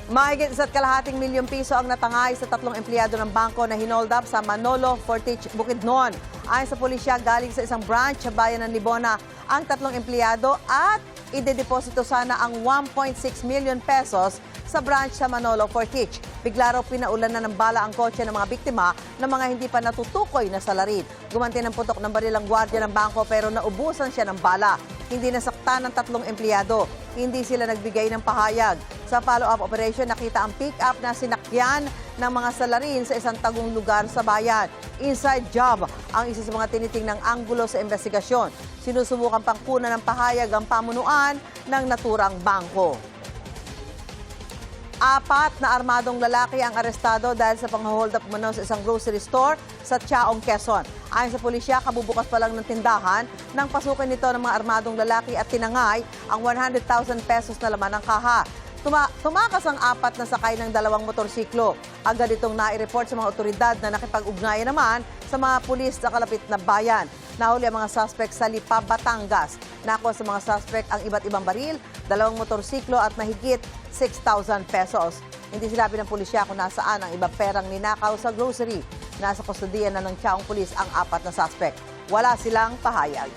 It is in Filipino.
Mahigit 1,2 milyong piso ang natangay sa 3 empleyado ng bangko na hinold up sa Manolo, Fortich, Bukidnon. Ayon sa pulisya, galing sa isang branch sa bayan ng Libona ang 3 empleyado at idedeposito sana ang 1.6 million pesos sa branch sa Manolo, Fortich. Bigla raw pinaulan na ng bala ang kotse ng mga biktima ng mga hindi pa natutukoy na salarin. Gumanti ng putok ng baril ang gwardiya ng bangko pero naubusan siya ng bala. Hindi nasaktan ng 3 empleyado. Hindi sila nagbigay ng pahayag. Sa follow-up operation, nakita ang pick-up na sinakyan ng mga salarin sa isang tagong lugar sa bayan. Inside job ang isa sa mga tinitingnang anggulo sa investigasyon. Sinusubukan pang kunan ng pahayag ang pamunuan ng naturang bangko. 4 na armadong lalaki ang arestado dahil sa pang-hold up umano sa isang grocery store sa Chaong, Quezon. Ayon sa pulisya, kabubukas pa lang ng tindahan nang pasukin nito ng mga armadong lalaki at tinangay ang 100,000 pesos na laman ng kaha. Tumakas ang 4 na sakay ng 2 motorsiklo. Agad itong nai-report sa mga otoridad na nakipag-ugnayan naman sa mga pulis sa kalapit na bayan. Nahuli ang mga suspect sa Lipa, Batangas. Nakuha sa mga suspect ang iba't ibang baril, 2 motorsiklo at mahigit 6,000 pesos. Hindi sinabi ng pulisya kung nasaan ang ibang perang ninakaw sa grocery. Nasa kustudiya na ng Chaong Pulis ang 4 na suspect. Wala silang pahayag.